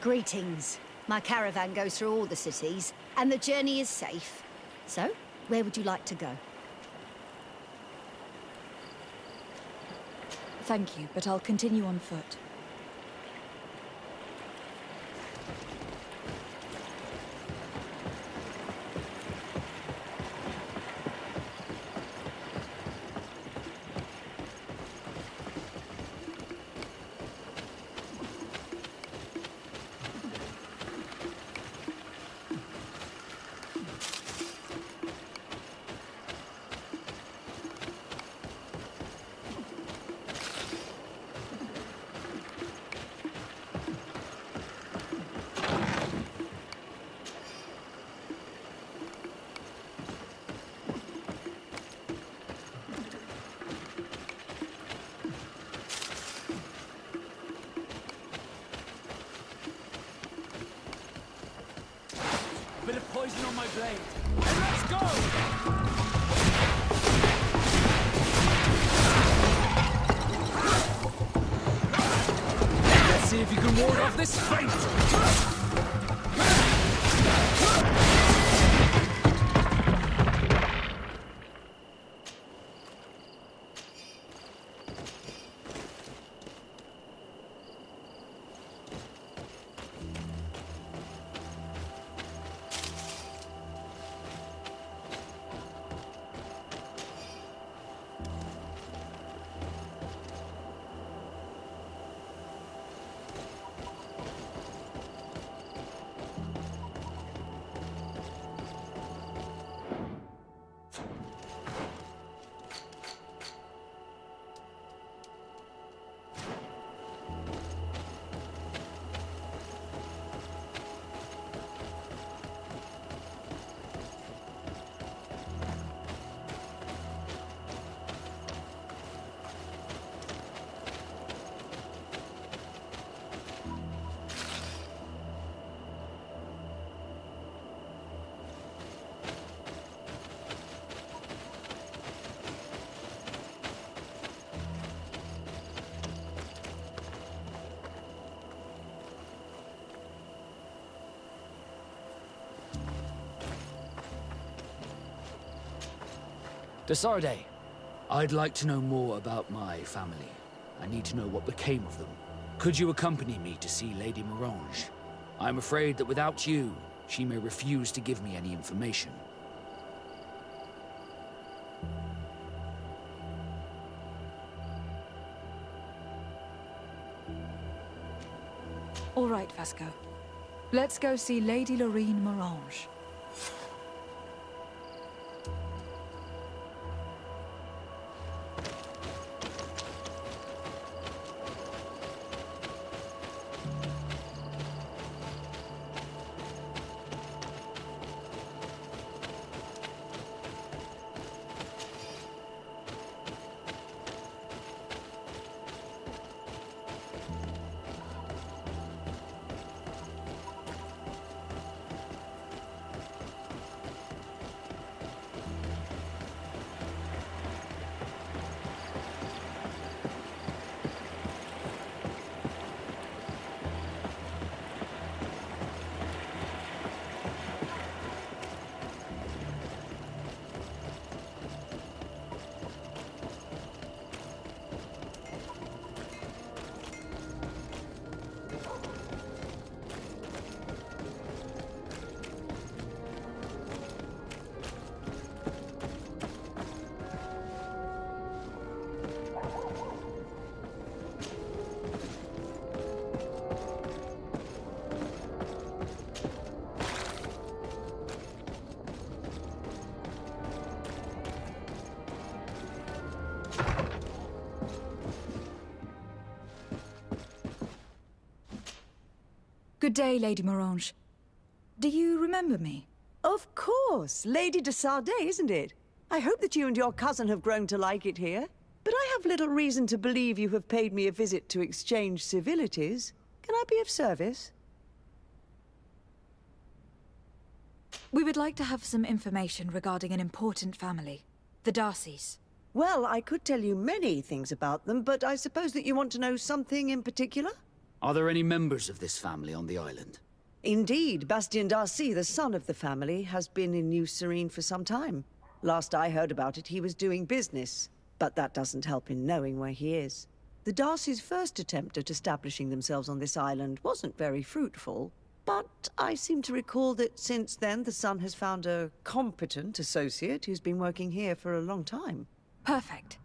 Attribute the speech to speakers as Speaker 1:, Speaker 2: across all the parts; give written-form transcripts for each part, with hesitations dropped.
Speaker 1: Greetings. My caravan goes through all the cities, and the journey is safe. So, where would you like to go?
Speaker 2: Thank you, but I'll continue on foot.
Speaker 3: Bit of poison on my blade. And let's go! Let's see if you can ward off this fate!
Speaker 4: Desarde, I'd like to know more about my family. I need to know what became of them. Could you accompany me to see Lady Morange? I'm afraid that without you, she may refuse to give me any information.
Speaker 2: All right, Vasco. Let's go see Lady Lorraine Morange. Good day, Lady Morange. Do you remember me?
Speaker 5: Of course, Lady de Sardet, isn't it? I hope that you and your cousin have grown to like it here. But I have little reason to believe you have paid me a visit to exchange civilities. Can I be of service?
Speaker 2: We would like to have some information regarding an important family, the Darcys.
Speaker 5: Well, I could tell you many things about them, but I suppose that you want to know something in particular?
Speaker 4: Are there any members of this family on the island?
Speaker 5: Indeed, Bastien Darcy, the son of the family, has been in New Serene for some time. Last I heard about it, he was doing business. But that doesn't help in knowing where he is. The Darcys' first attempt at establishing themselves on this island wasn't very fruitful. But I seem to recall that since then the son has found a competent associate who's been working here for a long time.
Speaker 2: Perfect.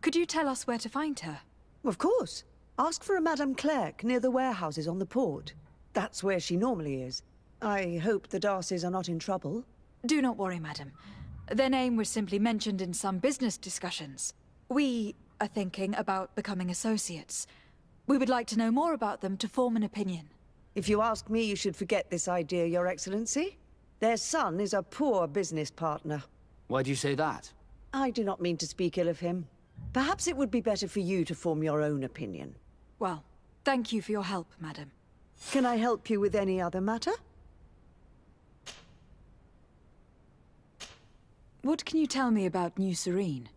Speaker 2: Could you tell us where to find her?
Speaker 5: Of course. Ask for a Madame Clerc near the warehouses on the port. That's where she normally is. I hope the Darcys are not in trouble.
Speaker 2: Do not worry, madam. Their name was simply mentioned in some business discussions. We are thinking about becoming associates. We would like to know more about them to form an opinion.
Speaker 5: If you ask me, you should forget this idea, Your Excellency. Their son is a poor business partner.
Speaker 4: Why do you say that?
Speaker 5: I do not mean to speak ill of him. Perhaps it would be better for you to form your own opinion.
Speaker 2: Well, thank you for your help, madam.
Speaker 5: Can I help you with any other matter?
Speaker 2: What can you tell me about New Serene?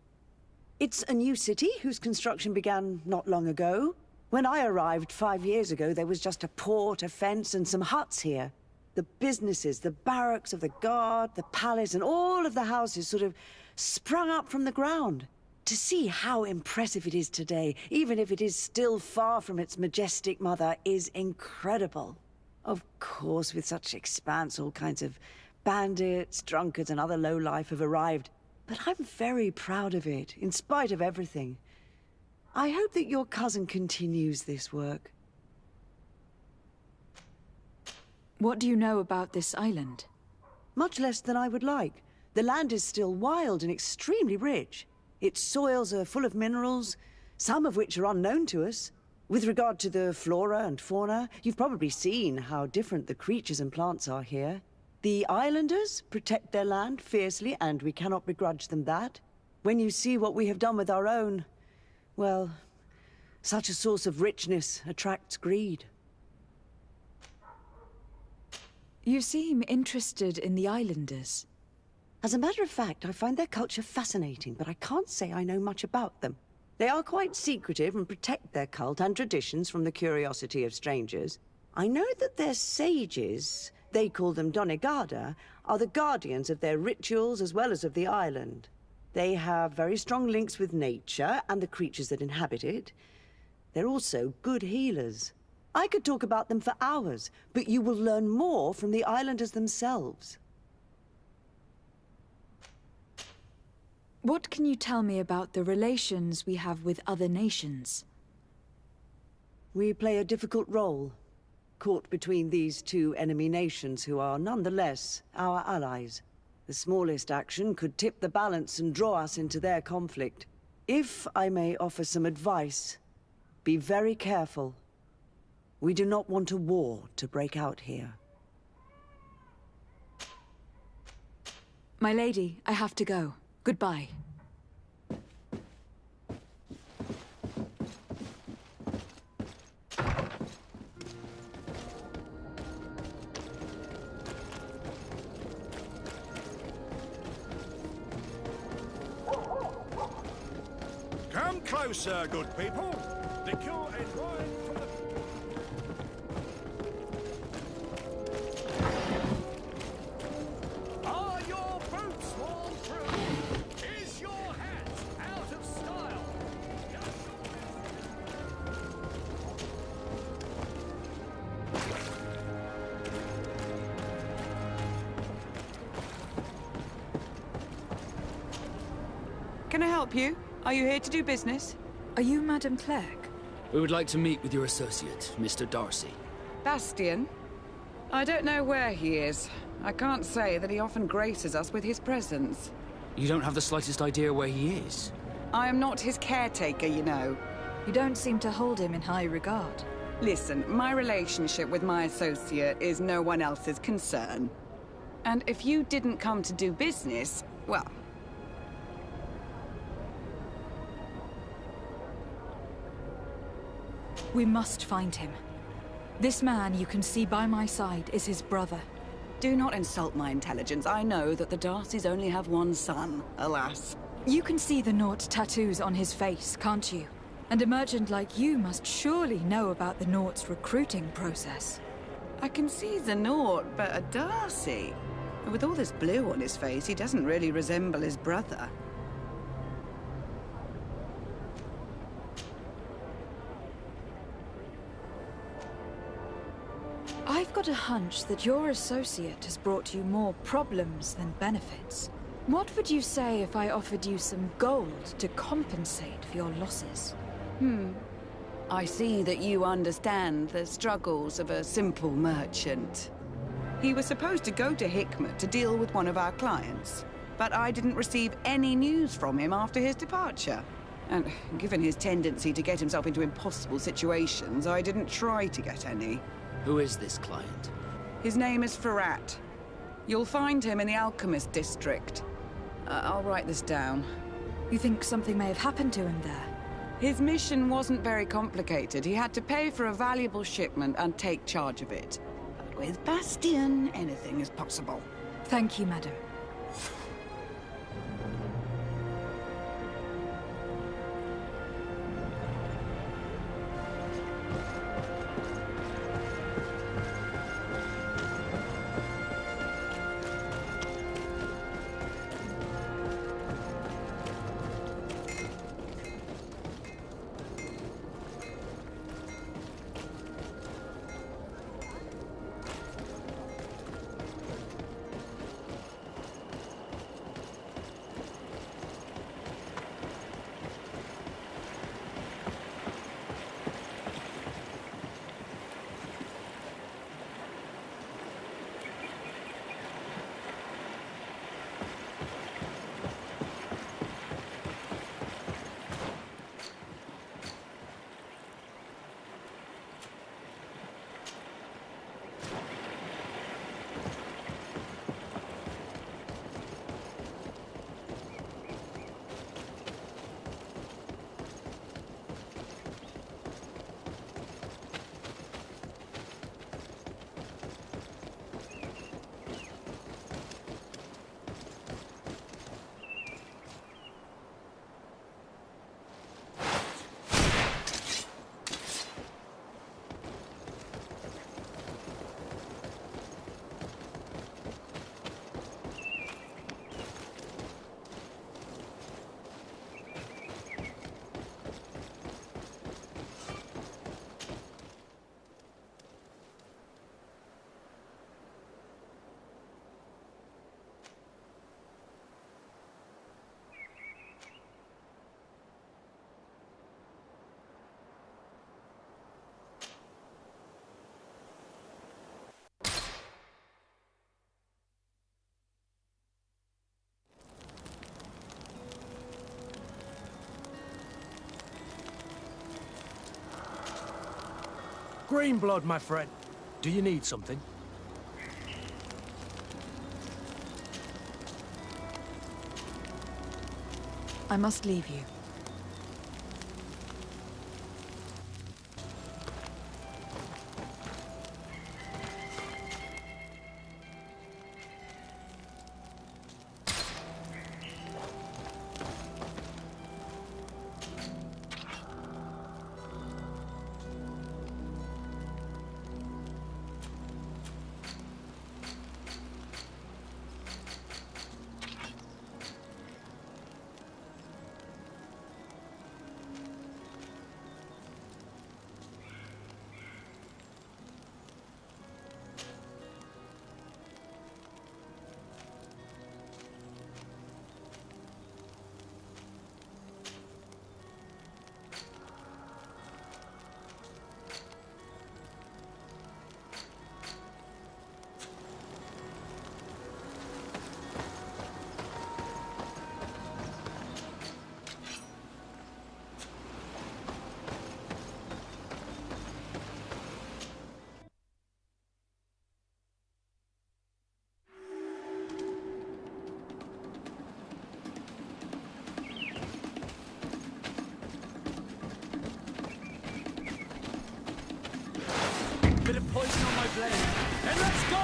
Speaker 5: It's a new city whose construction began not long ago. When I arrived 5 years ago, there was just a port, a fence, and some huts here. The businesses, the barracks of the guard, the palace, and all of the houses sort of sprung up from the ground. To see how impressive it is today, even if it is still far from its majestic mother, is incredible. Of course, with such expanse, all kinds of bandits, drunkards, and other lowlife have arrived. But I'm very proud of it, in spite of everything. I hope that your cousin continues this work.
Speaker 2: What do you know about this island?
Speaker 5: Much less than I would like. The land is still wild and extremely rich. Its soils are full of minerals, some of which are unknown to us. With regard to the flora and fauna, you've probably seen how different the creatures and plants are here. The islanders protect their land fiercely, and we cannot begrudge them that. When you see what we have done with our own, well, such a source of richness attracts greed.
Speaker 2: You seem interested in the islanders.
Speaker 5: As a matter of fact, I find their culture fascinating, but I can't say I know much about them. They are quite secretive and protect their cult and traditions from the curiosity of strangers. I know that their sages, they call them Donegada, are the guardians of their rituals as well as of the island. They have very strong links with nature and the creatures that inhabit it. They're also good healers. I could talk about them for hours, but you will learn more from the islanders themselves.
Speaker 2: What can you tell me about the relations we have with other nations?
Speaker 5: We play a difficult role, caught between these two enemy nations who are nonetheless our allies. The smallest action could tip the balance and draw us into their conflict. If I may offer some advice, be very careful. We do not want a war to break out here.
Speaker 2: My lady, I have to go. Goodbye.
Speaker 6: Come closer, good people. Liquor and wine from the... Are your boots worn through? Is your hat out of style?
Speaker 5: Can I help you? Are you here to do business?
Speaker 2: Are you Madame Clerc?
Speaker 4: We would like to meet with your associate, Mr. Darcy.
Speaker 7: Bastien? I don't know where he is. I can't say that he often graces us with his presence.
Speaker 4: You don't have the slightest idea where he is?
Speaker 7: I am not his caretaker, you know.
Speaker 2: You don't seem to hold him in high regard.
Speaker 7: Listen, my relationship with my associate is no one else's concern. And if you didn't come to do business, well...
Speaker 2: We must find him. This man you can see by my side is his brother.
Speaker 7: Do not insult my intelligence. I know that the Darcys only have one son, alas.
Speaker 2: You can see the Naught tattoos on his face, can't you? And a merchant like you must surely know about the Naught's recruiting process.
Speaker 7: I can see the Naught, but a Darcy? With all this blue on his face, he doesn't really resemble his brother.
Speaker 2: I've got a hunch that your associate has brought you more problems than benefits. What would you say if I offered you some gold to compensate for your losses?
Speaker 7: I see that you understand the struggles of a simple merchant. He was supposed to go to Hikmet to deal with one of our clients, but I didn't receive any news from him after his departure. And given his tendency to get himself into impossible situations, I didn't try to get any.
Speaker 4: Who is this client?
Speaker 7: His name is Farrat. You'll find him in the Alchemist District. I'll write this down.
Speaker 2: You think something may have happened to him there?
Speaker 7: His mission wasn't very complicated. He had to pay for a valuable shipment and take charge of it. But with Bastion, anything is possible.
Speaker 2: Thank you, madam.
Speaker 3: Green blood, my friend. Do you need something?
Speaker 2: I must leave you.
Speaker 4: Bit of poison on my blade. And let's go!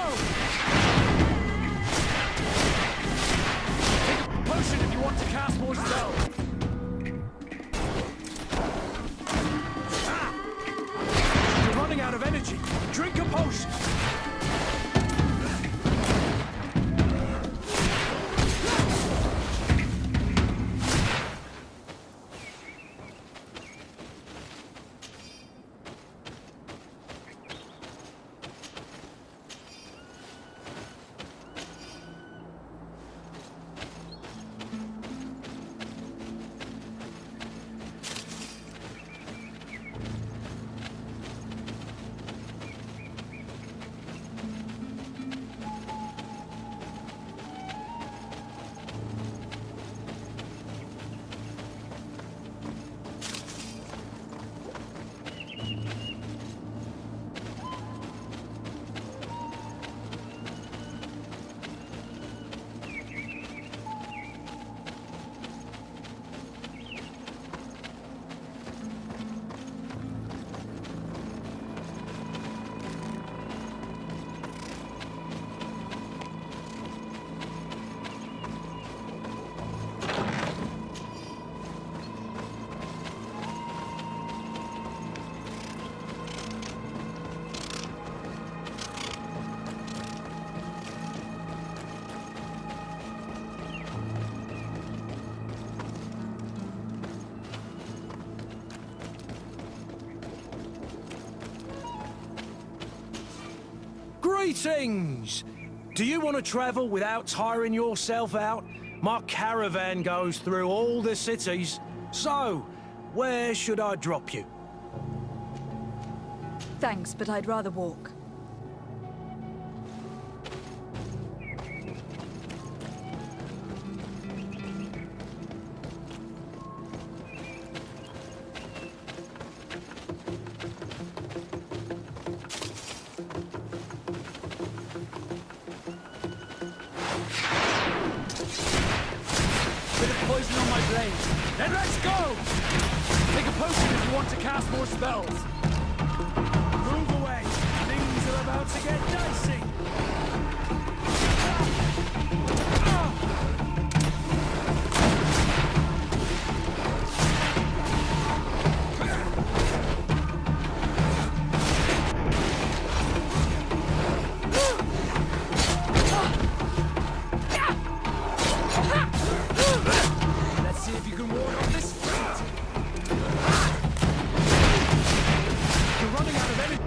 Speaker 4: Take a potion if you want to cast more spells.
Speaker 3: You're running out of energy. Drink a potion. Greetings! Do you want to travel without tiring yourself out? My caravan goes through all the cities. So, where should I drop you?
Speaker 2: Thanks, but I'd rather walk.
Speaker 4: Bit of poison on my blade. Then let's go! Take a potion if you want to cast more spells.
Speaker 3: Move away! Things are about to get dicey!
Speaker 4: Let's see if you can ward off this fight.
Speaker 3: You're running out of energy!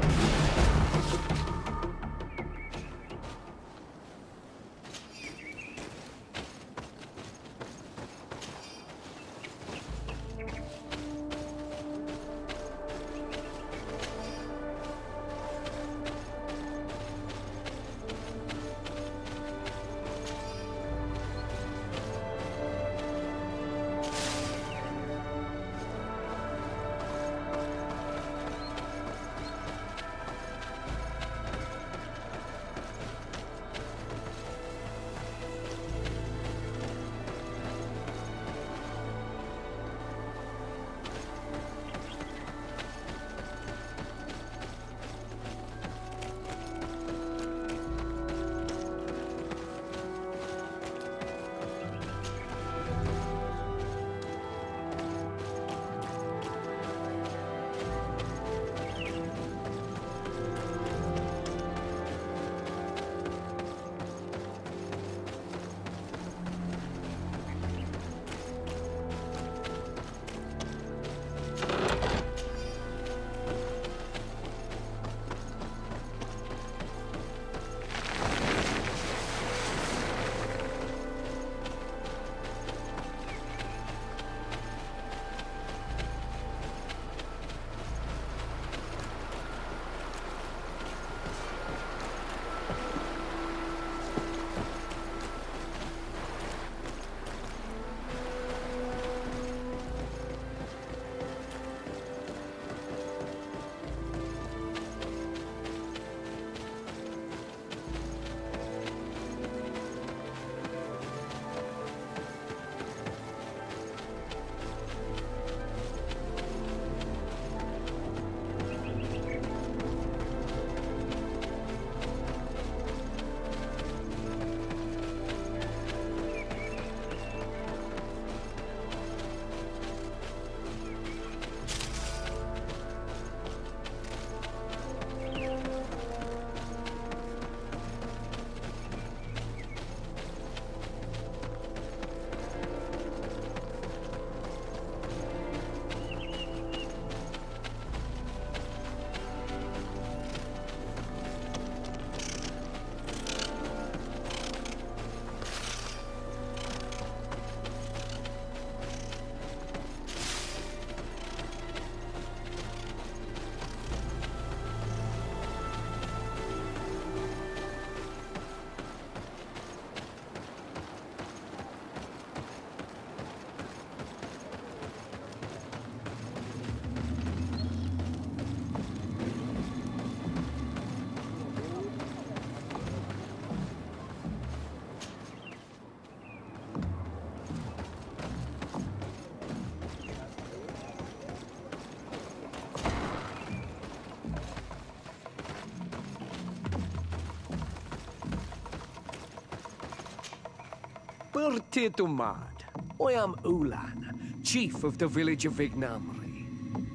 Speaker 8: Sir Titumad, I am Ulan, chief of the village of Ignamri.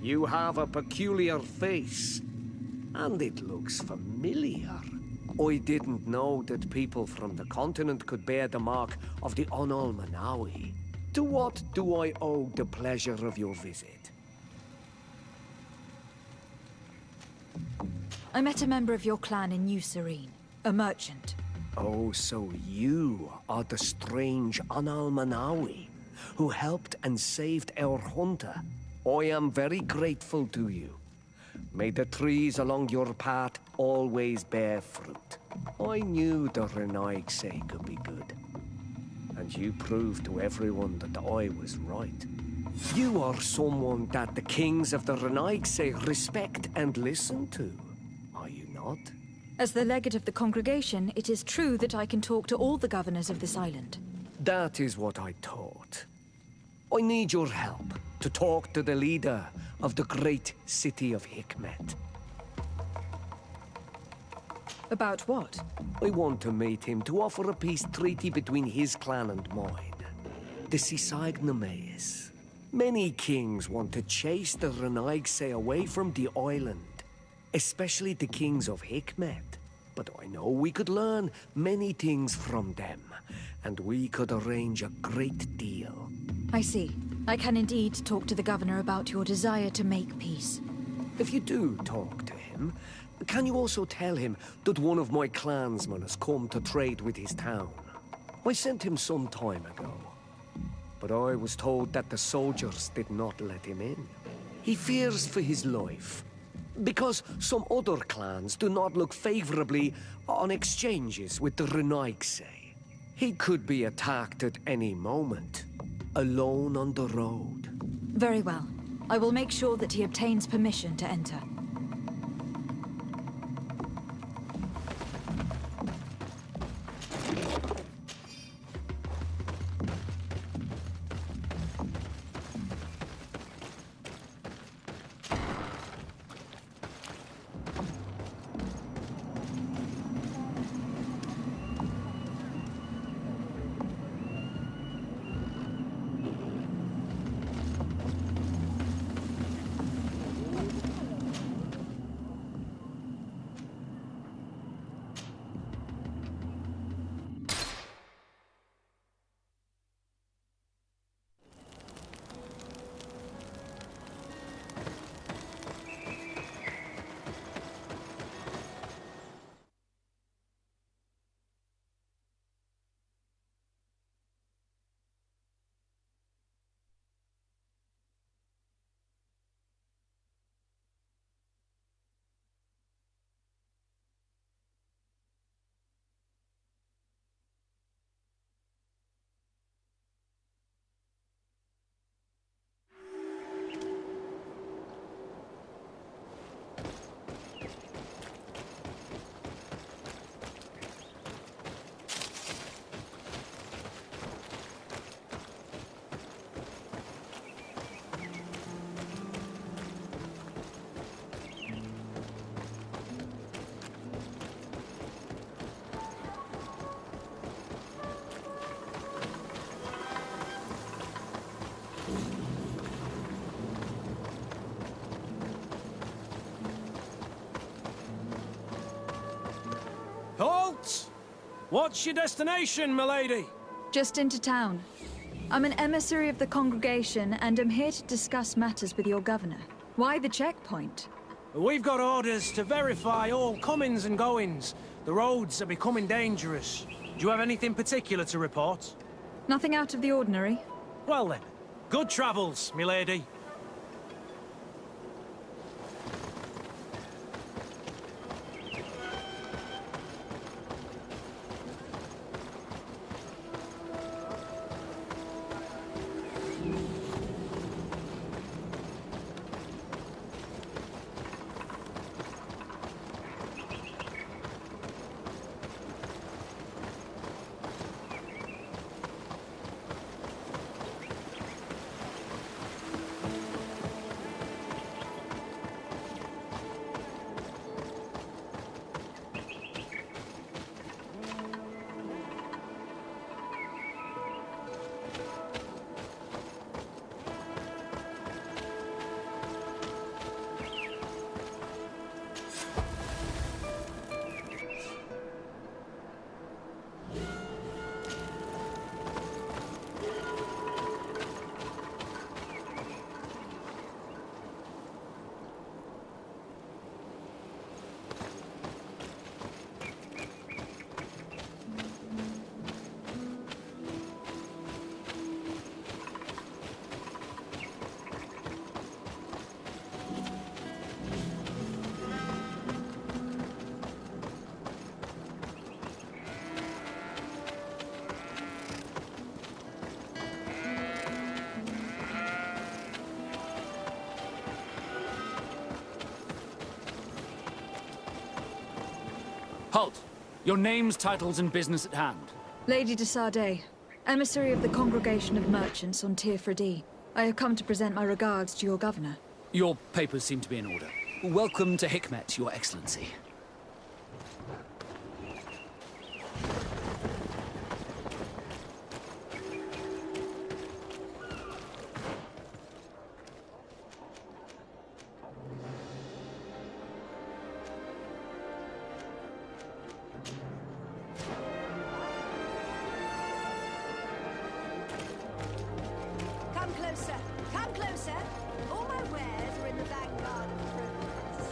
Speaker 8: You have a peculiar face, and it looks familiar. I didn't know that people from the continent could bear the mark of the Onol Manawi. To what do I owe the pleasure of your visit?
Speaker 2: I met a member of your clan in New Serene, a merchant.
Speaker 8: Oh, so you are the strange Onol Manawi, who helped and saved our hunter. I am very grateful to you. May the trees along your path always bear fruit. I knew the Renaigse could be good. And you proved to everyone that I was right. You are someone that the kings of the Renaigse respect and listen to, are you not?
Speaker 2: As the legate of the congregation, it is true that I can talk to all the governors of this island.
Speaker 8: That is what I thought. I need your help to talk to the leader of the great city of Hikmet.
Speaker 2: About what?
Speaker 8: I want to meet him to offer a peace treaty between his clan and mine. The Sisagnameis. Many kings want to chase the Renaigse away from the island, especially the kings of Hikmet. But I know we could learn many things from them, and we could arrange a great deal.
Speaker 2: I see. I can indeed talk to the governor about your desire to make peace.
Speaker 8: If you do talk to him, can you also tell him that one of my clansmen has come to trade with his town? I sent him some time ago, but I was told that the soldiers did not let him in. He fears for his life, because some other clans do not look favorably on exchanges with the Renaigse. He could be attacked at any moment, alone on the road.
Speaker 2: Very well. I will make sure that he obtains permission to enter.
Speaker 3: Halt! What's your destination, milady?
Speaker 2: Just into town. I'm an emissary of the congregation and am here to discuss matters with your governor. Why the checkpoint?
Speaker 3: We've got orders to verify all comings and goings. The roads are becoming dangerous. Do you have anything particular to report?
Speaker 2: Nothing out of the ordinary.
Speaker 3: Well then, good travels, milady.
Speaker 4: Halt! Your names, titles, and business at hand.
Speaker 2: Lady de Sardet, emissary of the Congregation of Merchants on Tir Freddy. I have come to present my regards to your governor.
Speaker 4: Your papers seem to be in order. Welcome to Hikmet, Your Excellency.
Speaker 1: Come closer. Come closer. All my wares are in the vanguard of progress.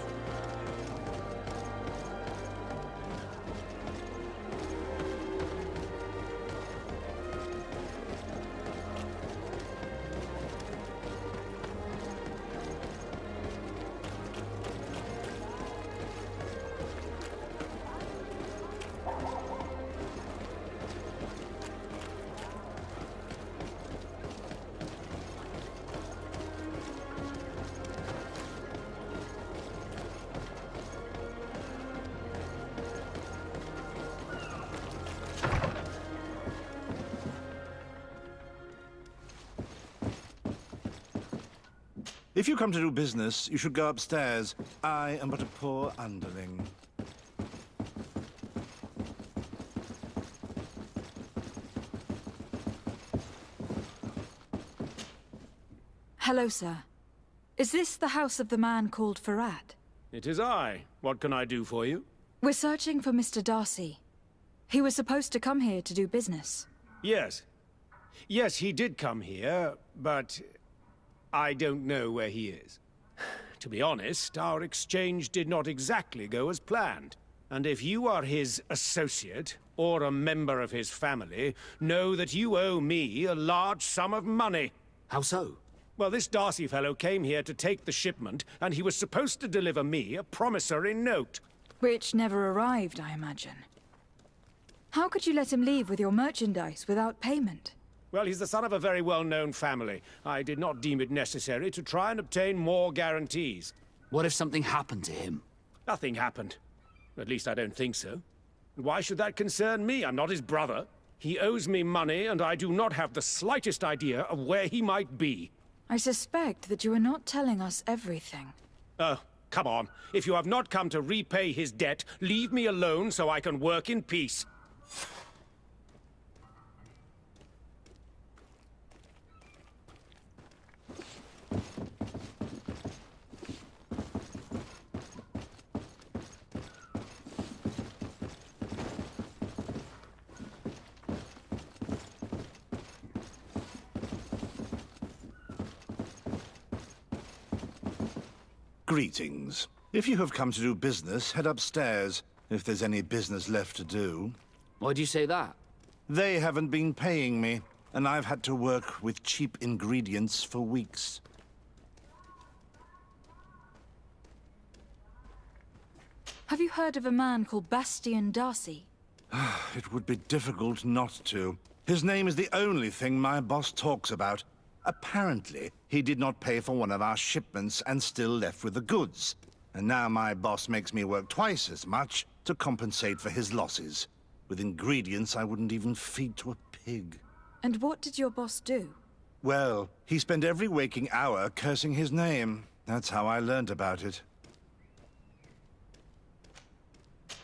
Speaker 9: If you come to do business, you should go upstairs. I am but a poor underling.
Speaker 2: Hello, sir. Is this the house of the man called Farad?
Speaker 6: It is I. What can I do for you?
Speaker 2: We're searching for Mr. Darcy. He was supposed to come here to do business.
Speaker 6: Yes. Yes, he did come here, but I don't know where he is. To be honest, our exchange did not exactly go as planned. And if you are his associate, or a member of his family, know that you owe me a large sum of money.
Speaker 4: How so?
Speaker 6: Well, this Darcy fellow came here to take the shipment, and he was supposed to deliver me a promissory note.
Speaker 2: Which never arrived, I imagine. How could you let him leave with your merchandise without payment?
Speaker 6: Well, he's the son of a very well-known family. I did not deem it necessary to try and obtain more guarantees.
Speaker 4: What if something happened to him?
Speaker 6: Nothing happened. At least I don't think so. Why should that concern me? I'm not his brother. He owes me money, and I do not have the slightest idea of where he might be.
Speaker 2: I suspect that you are not telling us everything.
Speaker 6: Oh, come on. If you have not come to repay his debt, leave me alone so I can work in peace.
Speaker 9: Greetings. If you have come to do business, head upstairs, if there's any business left to do.
Speaker 4: Why'd you say that?
Speaker 9: They haven't been paying me, and I've had to work with cheap ingredients for weeks.
Speaker 2: Have you heard of a man called Bastian Darcy?
Speaker 9: It would be difficult not to. His name is the only thing my boss talks about. Apparently, he did not pay for one of our shipments and still left with the goods. And now my boss makes me work twice as much to compensate for his losses. With ingredients I wouldn't even feed to a pig.
Speaker 2: And what did your boss do?
Speaker 9: Well, he spent every waking hour cursing his name. That's how I learned about it.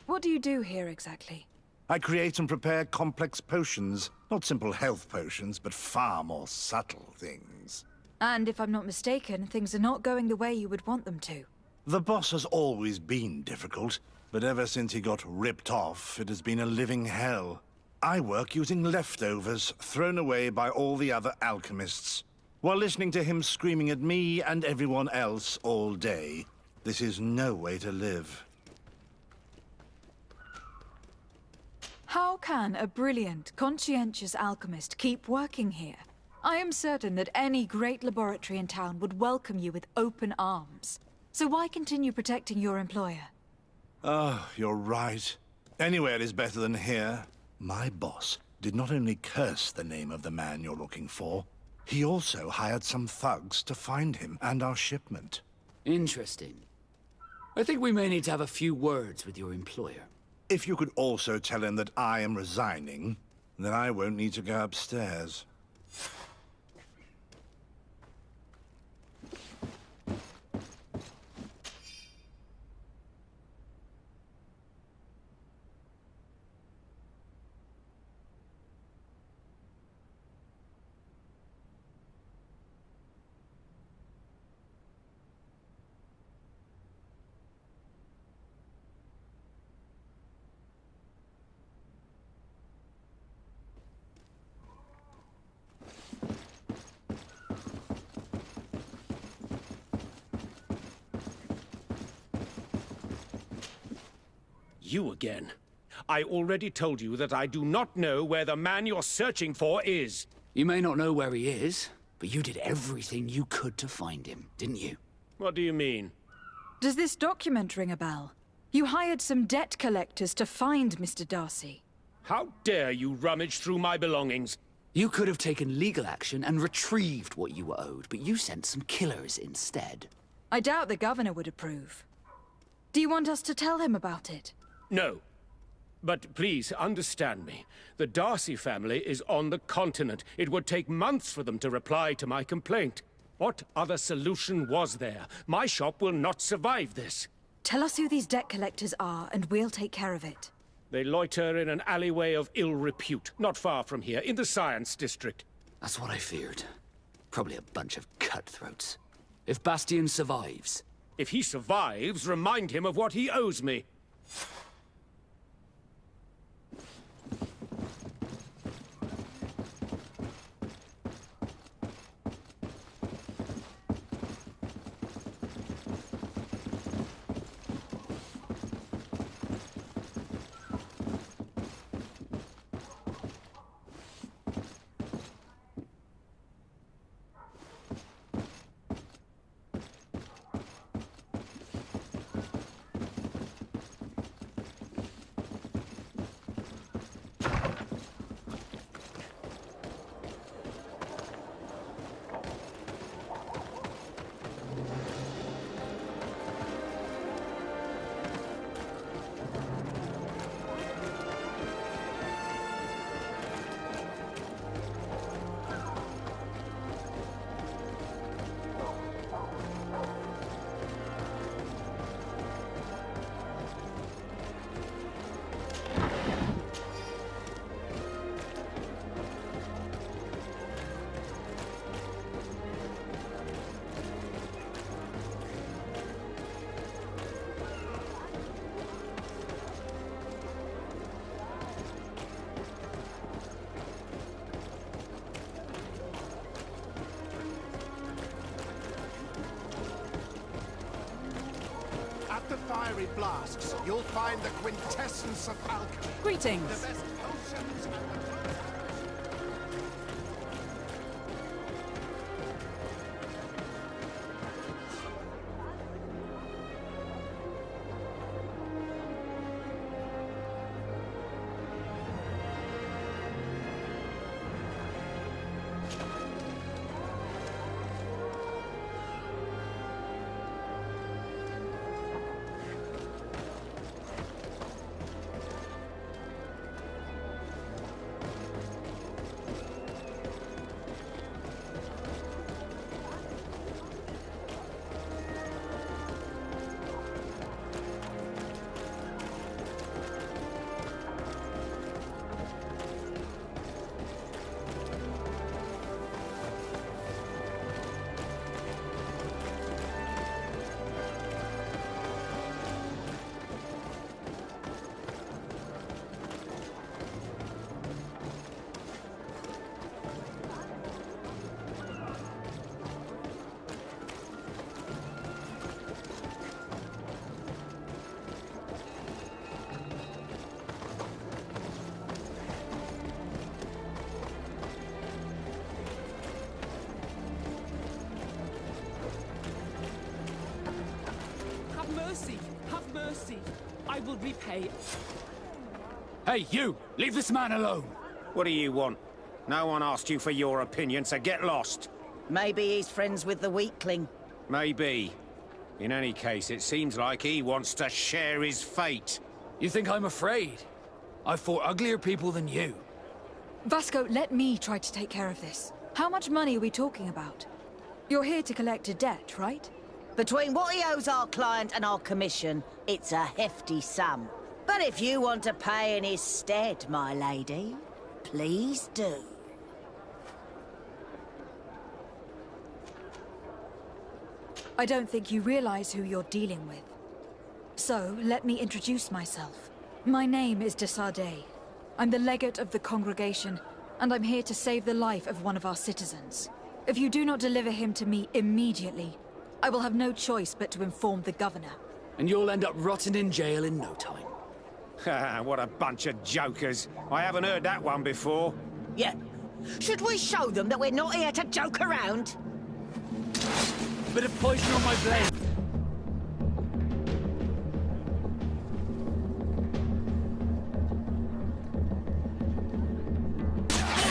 Speaker 2: What do you do here exactly?
Speaker 9: I create and prepare complex potions. Not simple health potions, but far more subtle things.
Speaker 2: And if I'm not mistaken, things are not going the way you would want them to.
Speaker 9: The boss has always been difficult, but ever since he got ripped off, it has been a living hell. I work using leftovers thrown away by all the other alchemists, while listening to him screaming at me and everyone else all day. This is no way to live.
Speaker 2: How can a brilliant, conscientious alchemist keep working here? I am certain that any great laboratory in town would welcome you with open arms. So why continue protecting your employer?
Speaker 9: Oh, you're right. Anywhere is better than here. My boss did not only curse the name of the man you're looking for, he also hired some thugs to find him and our shipment.
Speaker 4: Interesting. I think we may need to have a few words with your employer.
Speaker 9: If you could also tell him that I am resigning, then I won't need to go upstairs.
Speaker 6: You again. I already told you that I do not know where the man you're searching for is.
Speaker 4: You may not know where he is, but you did everything you could to find him, didn't you?
Speaker 6: What do you mean?
Speaker 2: Does this document ring a bell? You hired some debt collectors to find Mr. Darcy.
Speaker 6: How dare you rummage through my belongings?
Speaker 4: You could have taken legal action and retrieved what you were owed, but you sent some killers instead.
Speaker 2: I doubt the governor would approve. Do you want us to tell him about it?
Speaker 6: No. But please, understand me. The Darcy family is on the continent. It would take months for them to reply to my complaint. What other solution was there? My shop will not survive this.
Speaker 2: Tell us who these debt collectors are, and we'll take care of it.
Speaker 6: They loiter in an alleyway of ill repute, not far from here, in the Science District.
Speaker 4: That's what I feared. Probably a bunch of cutthroats. If Bastian survives...
Speaker 6: If he survives, remind him of what he owes me.
Speaker 10: At the fiery flasks, you'll find the quintessence of alchemy.
Speaker 2: Greetings.
Speaker 10: The best potions and the...
Speaker 11: Have mercy. I will repay.
Speaker 4: Hey, you! Leave this man alone!
Speaker 6: What do you want? No one asked you for your opinion, so get lost.
Speaker 1: Maybe he's friends with the weakling.
Speaker 6: Maybe. In any case, it seems like he wants to share his fate.
Speaker 4: You think I'm afraid? I've fought uglier people than you.
Speaker 2: Vasco, let me try to take care of this. How much money are we talking about? You're here to collect a debt, right?
Speaker 1: Between what he owes our client and our commission, it's a hefty sum. But if you want to pay in his stead, my lady, please do.
Speaker 2: I don't think you realize who you're dealing with. So, let me introduce myself. My name is de Sardet. I'm the legate of the congregation, and I'm here to save the life of one of our citizens. If you do not deliver him to me immediately, I will have no choice but to inform the governor.
Speaker 4: And you'll end up rotting in jail in no time.
Speaker 6: What a bunch of jokers. I haven't heard that one before.
Speaker 1: Yeah. Should we show them that we're not here to joke around?
Speaker 4: Bit of poison on my blade.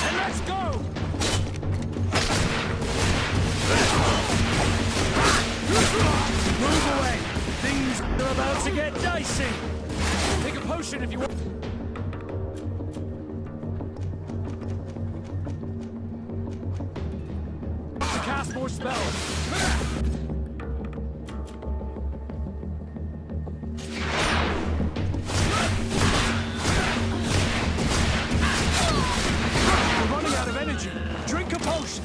Speaker 4: And let's go!
Speaker 3: Move away! Things are about to get dicey!
Speaker 4: Take a potion if you want.
Speaker 3: To cast more spells! We're running out of energy! Drink a potion!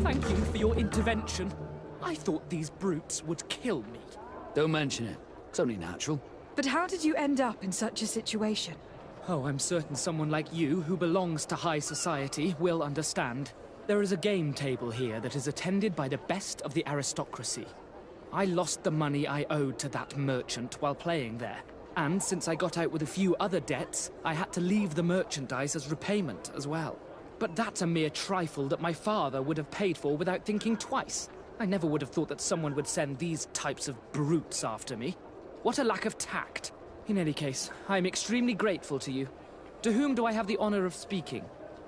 Speaker 11: Thank you for your intervention. I thought these brutes would kill me.
Speaker 4: Don't mention it. It's only natural.
Speaker 2: But how did you end up in such a situation?
Speaker 11: Oh, I'm certain someone like you, who belongs to high society, will understand. There is a game table here that is attended by the best of the aristocracy. I lost the money I owed to that merchant while playing there. And since I got out with a few other debts, I had to leave the merchandise as repayment as well. But that's a mere trifle that my father would have paid for without thinking twice. I never would have thought that someone would send these types of brutes after me. What a lack of tact. In any case, I'm extremely grateful to you. To whom do I have the honor of speaking?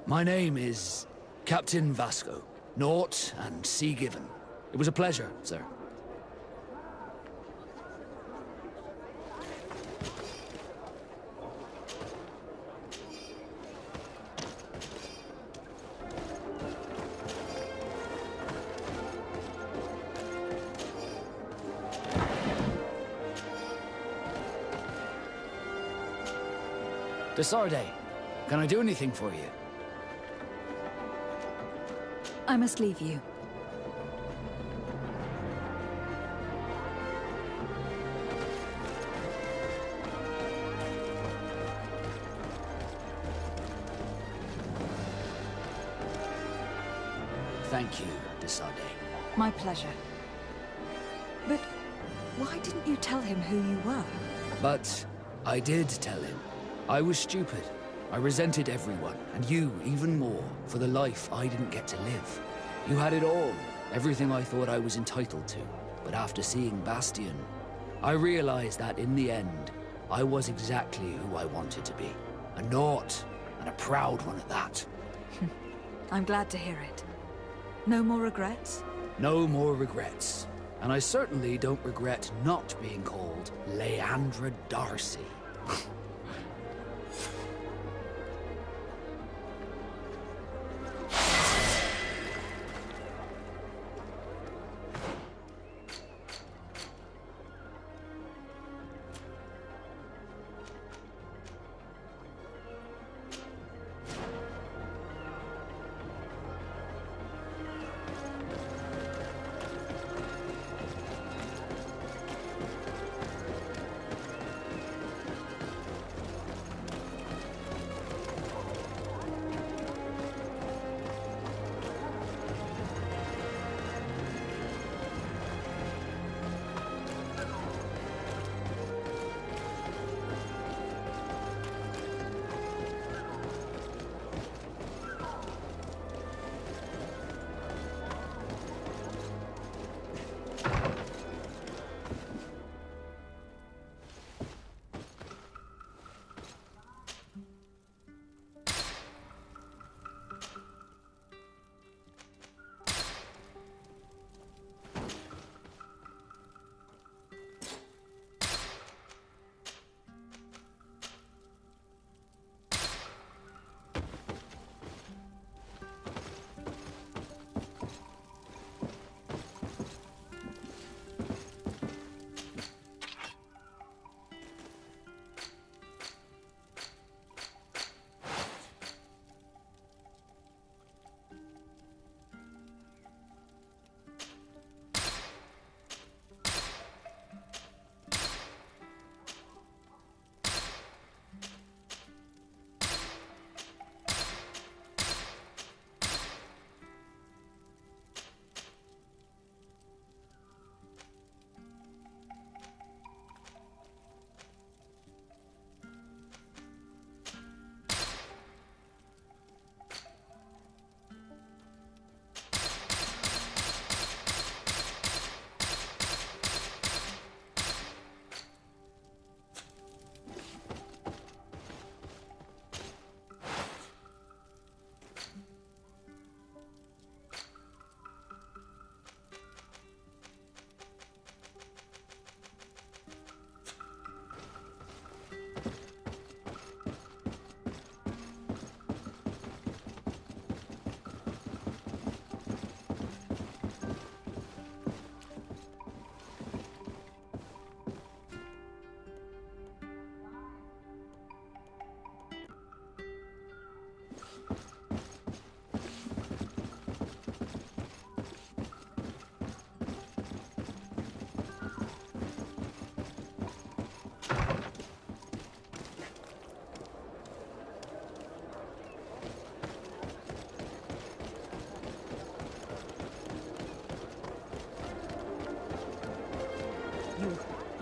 Speaker 4: My name is Captain Vasco. Naught and sea given. It was a pleasure, sir. De Sardet, can I do anything for you?
Speaker 2: I must leave you.
Speaker 4: Thank you, de Sardet.
Speaker 2: My pleasure. But why didn't you tell him who you were?
Speaker 4: But I did tell him. I was stupid. I resented everyone, and you even more, for the life I didn't get to live. You had it all, everything I thought I was entitled to. But after seeing Bastion, I realized that in the end, I was exactly who I wanted to be. A naught, and a proud one at that.
Speaker 2: I'm glad to hear it. No more regrets?
Speaker 4: No more regrets. And I certainly don't regret not being called Leandra Darcy.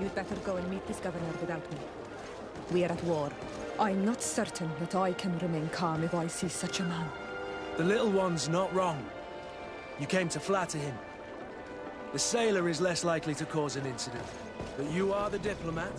Speaker 12: You'd better go and meet this governor without me. We are at war. I'm not certain that I can remain calm if I see such a man.
Speaker 3: The little one's not wrong. You came to flatter him. The sailor is less likely to cause an incident, but you are the diplomat.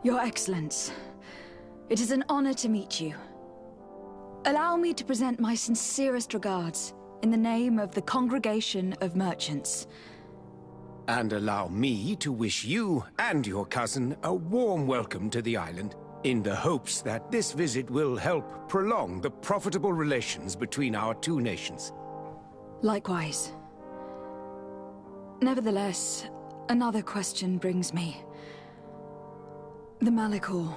Speaker 2: Your Excellence, it is an honor to meet you. Allow me to present my sincerest regards in the name of the Congregation of Merchants.
Speaker 6: And allow me to wish you and your cousin a warm welcome to the island, in the hopes that this visit will help prolong the profitable relations between our two nations.
Speaker 2: Likewise. Nevertheless, another question brings me. The Malachor.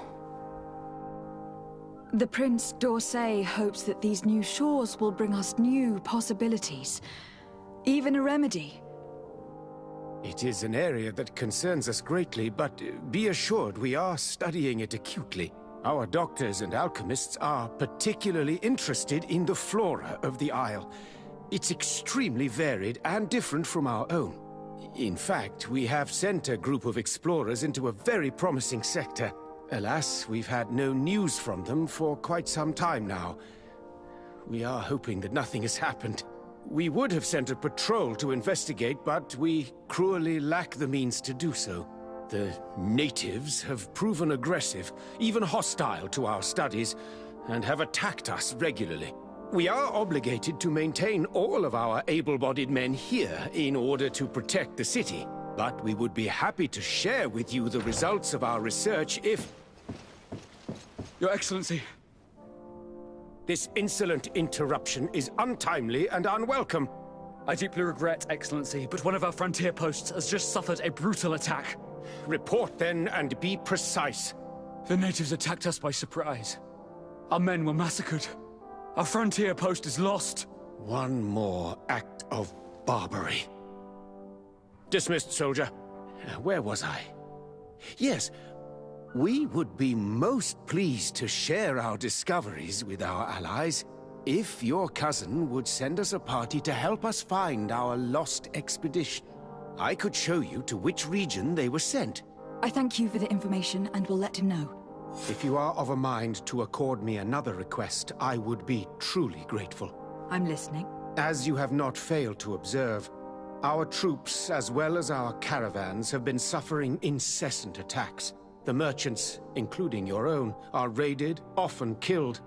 Speaker 2: The Prince d'Orsay hopes that these new shores will bring us new possibilities. Even a remedy.
Speaker 6: It is an area that concerns us greatly, but be assured we are studying it acutely. Our doctors and alchemists are particularly interested in the flora of the Isle. It's extremely varied and different from our own. In fact, we have sent a group of explorers into a very promising sector. Alas, we've had no news from them for quite some time now. We are hoping that nothing has happened. We would have sent a patrol to investigate, but we cruelly lack the means to do so. The natives have proven aggressive, even hostile to our studies, and have attacked us regularly. We are obligated to maintain all of our able-bodied men here in order to protect the city. But we would be happy to share with you the results of our research if...
Speaker 4: Your Excellency.
Speaker 6: This insolent interruption is untimely and unwelcome.
Speaker 4: I deeply regret, Excellency, but one of our frontier posts has just suffered a brutal attack.
Speaker 6: Report then and be precise.
Speaker 4: The natives attacked us by surprise. Our men were massacred. Our frontier post is lost.
Speaker 6: One more act of barbarity. Dismissed, soldier. Where was I? Yes, we would be most pleased to share our discoveries with our allies if your cousin would send us a party to help us find our lost expedition. I could show you to which region they were sent.
Speaker 2: I thank you for the information and will let him know.
Speaker 6: If you are of a mind to accord me another request, I would be truly grateful.
Speaker 2: I'm listening.
Speaker 6: As you have not failed to observe, our troops, as well as our caravans, have been suffering incessant attacks. The merchants, including your own, are raided, often killed,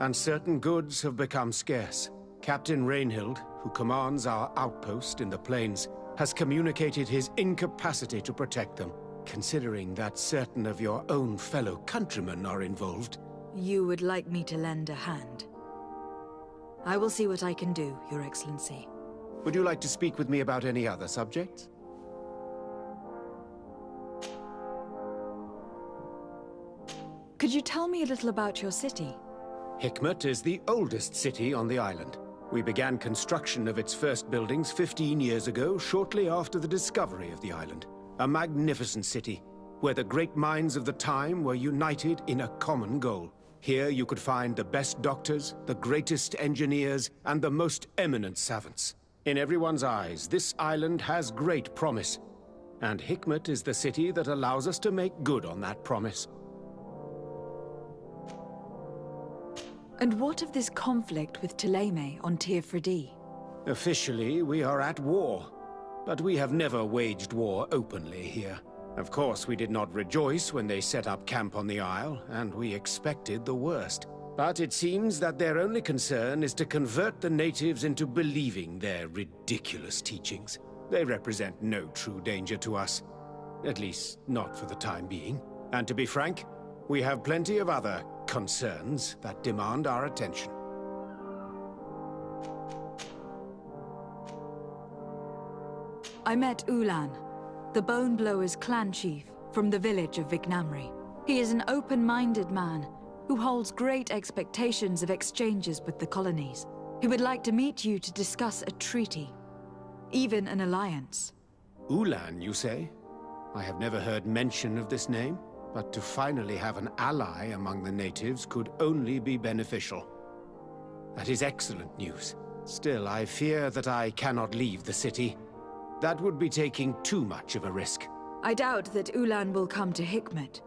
Speaker 6: and certain goods have become scarce. Captain Rainhild, who commands our outpost in the plains, has communicated his incapacity to protect them. Considering that certain of your own fellow countrymen are involved.
Speaker 2: You would like me to lend a hand? I will see what I can do, Your Excellency.
Speaker 6: Would you like to speak with me about any other subjects?
Speaker 2: Could you tell me a little about your city?
Speaker 6: Hikmet is the oldest city on the island. We began construction of its first buildings 15 years ago, shortly after the discovery of the island. A magnificent city, where the great minds of the time were united in a common goal. Here you could find the best doctors, the greatest engineers, and the most eminent savants. In everyone's eyes, this island has great promise, and Hikmet is the city that allows us to make good on that promise.
Speaker 2: And what of this conflict with Thélème on Tir Freddy?
Speaker 6: Officially, we are at war. But we have never waged war openly here. Of course, we did not rejoice when they set up camp on the Isle, and we expected the worst. But it seems that their only concern is to convert the natives into believing their ridiculous teachings. They represent no true danger to us. At least, not for the time being. And to be frank, we have plenty of other concerns that demand our attention.
Speaker 2: I met Ulan, the Bone Blowers clan chief from the village of Vignamri. He is an open-minded man who holds great expectations of exchanges with the colonies. He would like to meet you to discuss a treaty, even an alliance.
Speaker 6: Ulan, you say? I have never heard mention of this name, but to finally have an ally among the natives could only be beneficial. That is excellent news. Still, I fear that I cannot leave the city. That would be taking too much of a risk.
Speaker 2: I doubt that Ulan will come to Hikmet.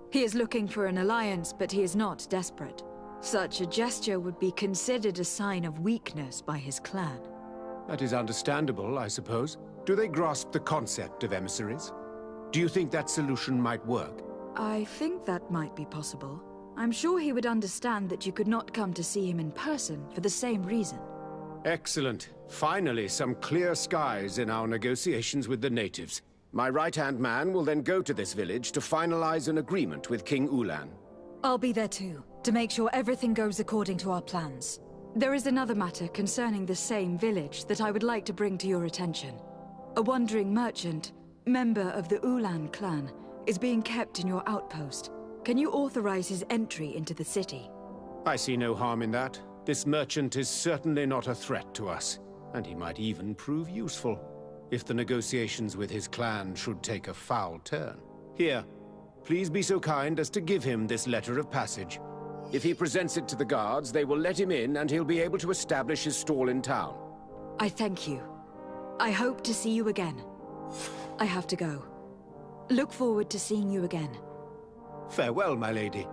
Speaker 2: He is looking for an alliance, but he is not desperate. Such a gesture would be considered a sign of weakness by his clan.
Speaker 6: That is understandable, I suppose. Do they grasp the concept of emissaries? Do you think that solution might work?
Speaker 2: I think that might be possible. I'm sure he would understand that you could not come to see him in person for the same reason.
Speaker 6: Excellent. Finally, some clear skies in our negotiations with the natives. My right-hand man will then go to this village to finalize an agreement with King Ulan.
Speaker 2: I'll be there too, to make sure everything goes according to our plans. There is another matter concerning the same village that I would like to bring to your attention. A wandering merchant, member of the Ulan clan, is being kept in your outpost. Can you authorize his entry into the city?
Speaker 6: I see no harm in that. This merchant is certainly not a threat to us, and he might even prove useful, if the negotiations with his clan should take a foul turn. Here, please be so kind as to give him this letter of passage. If he presents it to the guards, they will let him in and he'll be able to establish his stall in town.
Speaker 2: I thank you. I hope to see you again. I have to go. Look forward to seeing you again.
Speaker 6: Farewell, my lady.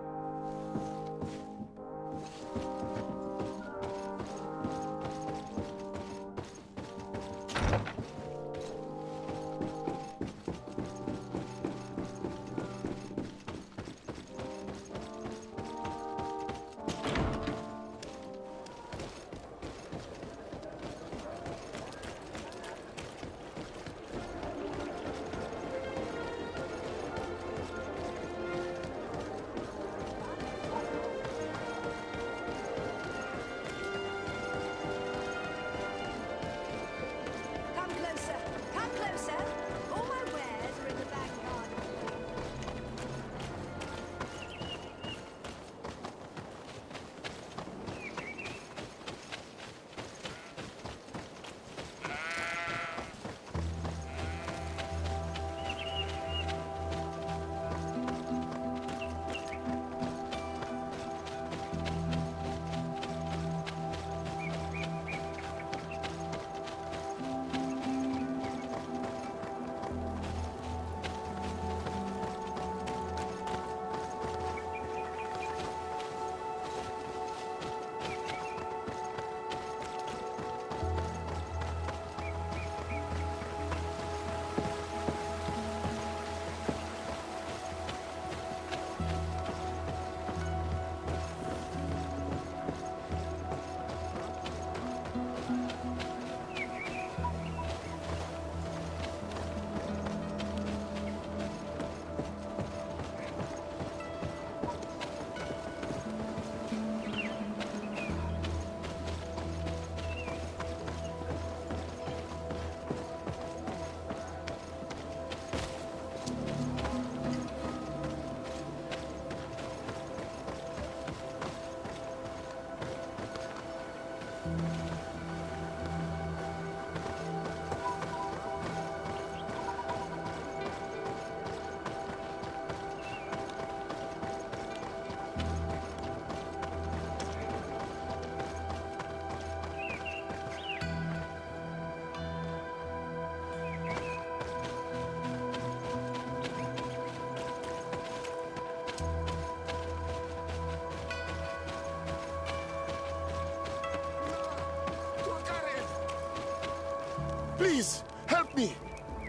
Speaker 10: Please, help me!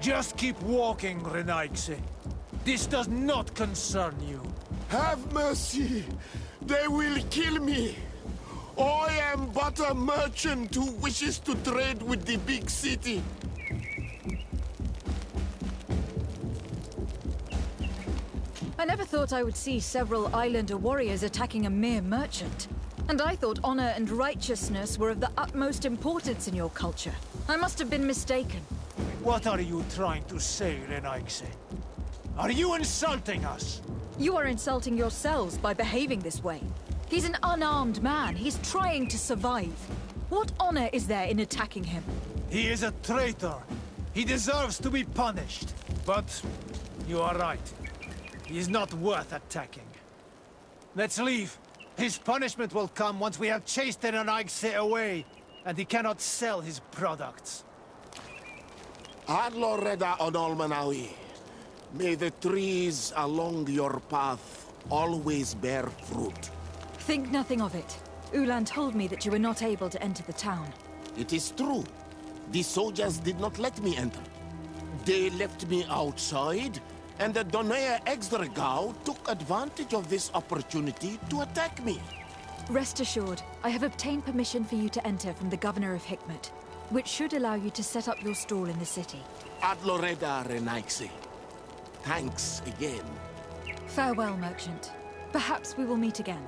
Speaker 3: Just keep walking, Renaigse. This does not concern you.
Speaker 10: Have mercy! They will kill me! I am but a merchant who wishes to trade with the big city.
Speaker 2: I never thought I would see several islander warriors attacking a mere merchant. And I thought honor and righteousness were of the utmost importance in your culture. I must have been mistaken.
Speaker 3: What are you trying to say, Renaigse? Are you insulting us?
Speaker 2: You are insulting yourselves by behaving this way. He's an unarmed man. He's trying to survive. What honor is there in attacking him?
Speaker 3: He is a traitor. He deserves to be punished. But you are right. He is not worth attacking. Let's leave. His punishment will come once we have chased Renaigse away, and he cannot sell his products.
Speaker 10: Adloreda Onolmanawi, may the trees along your path always bear fruit.
Speaker 2: Think nothing of it. Ulan told me that you were not able to enter the town.
Speaker 10: It is true. The soldiers did not let me enter. They left me outside, and the Donea Exdragao took advantage of this opportunity to attack me.
Speaker 2: Rest assured, I have obtained permission for you to enter from the Governor of Hikmet, which should allow you to set up your stall in the city.
Speaker 10: Adloreda Renaigse. Thanks again.
Speaker 2: Farewell, merchant. Perhaps we will meet again.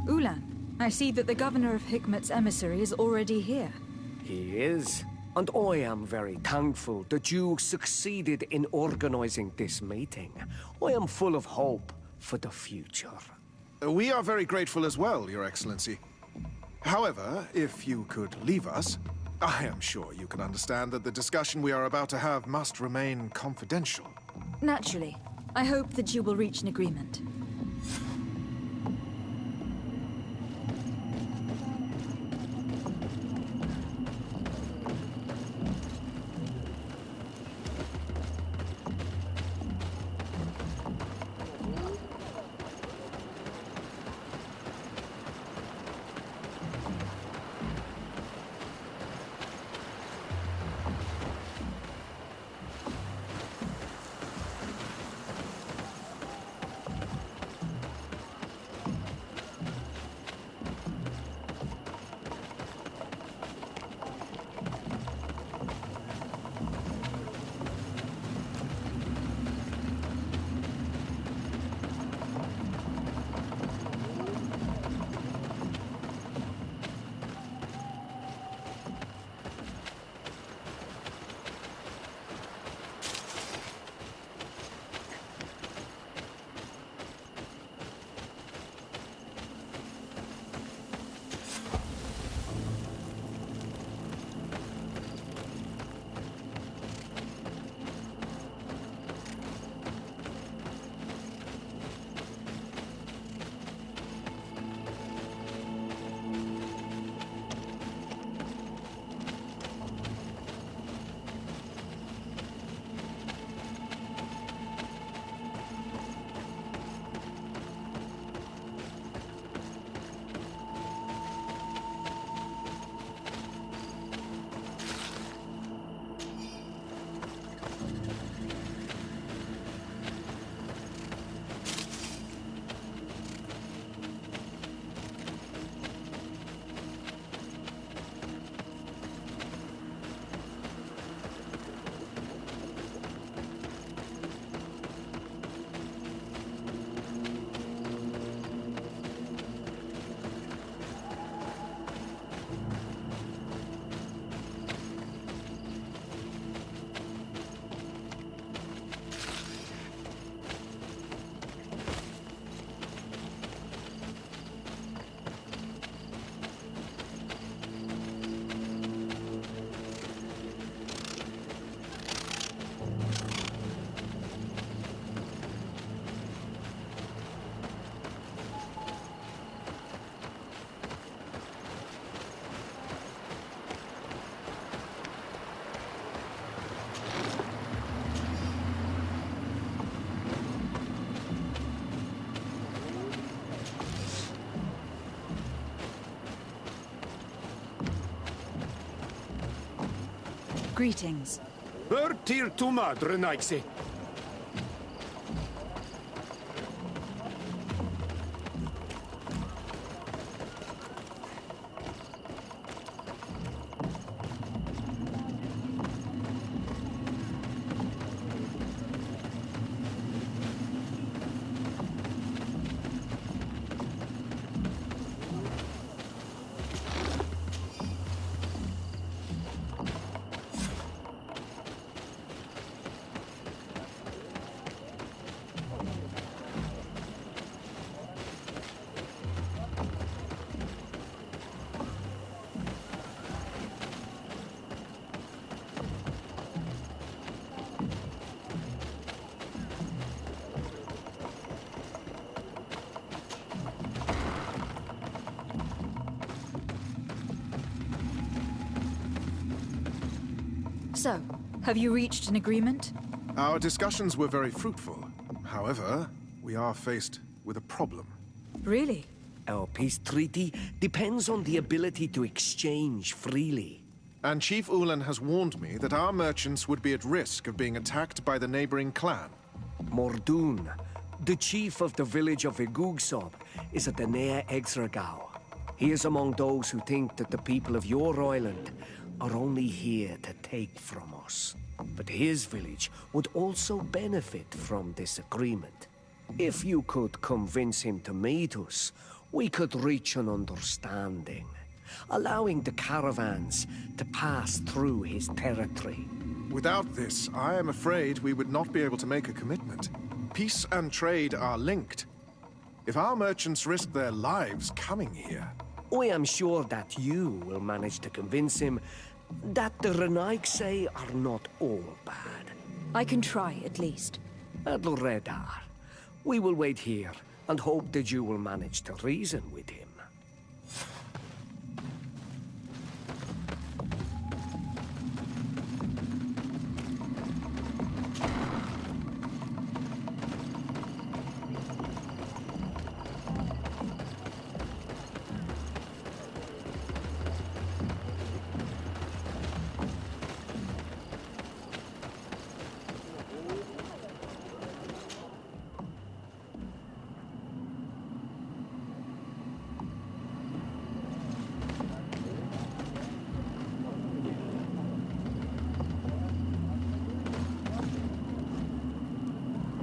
Speaker 2: Ulan, I see that the Governor of Hikmet's emissary is already here.
Speaker 8: He is. And I am very thankful that you succeeded in organizing this meeting. I am full of hope for the future.
Speaker 13: We are very grateful as well, Your Excellency. However, if you could leave us, I am sure you can understand that the discussion we are about to have must remain confidential.
Speaker 2: Naturally. I hope that you will reach an agreement. Greetings.
Speaker 6: Tir tuma, Drenaixi.
Speaker 2: So, have you reached an agreement?
Speaker 13: Our discussions were very fruitful. However, we are faced with a problem.
Speaker 2: Really?
Speaker 8: Our peace treaty depends on the ability to exchange freely.
Speaker 13: And Chief Ulan has warned me that our merchants would be at risk of being attacked by the neighboring clan.
Speaker 8: Mordoon, the chief of the village of Igugsob, is at the Nea Exragao. He is among those who think that the people of your island are only here to take from us. But his village would also benefit from this agreement. If you could convince him to meet us, we could reach an understanding, allowing the caravans to pass through his territory.
Speaker 13: Without this, I am afraid we would not be able to make a commitment. Peace and trade are linked. If our merchants risk their lives coming here...
Speaker 8: I am sure that you will manage to convince him that the Renaigse are not all bad.
Speaker 2: I can try, at least.
Speaker 8: Adel Redar, we will wait here and hope that you will manage to reason with him.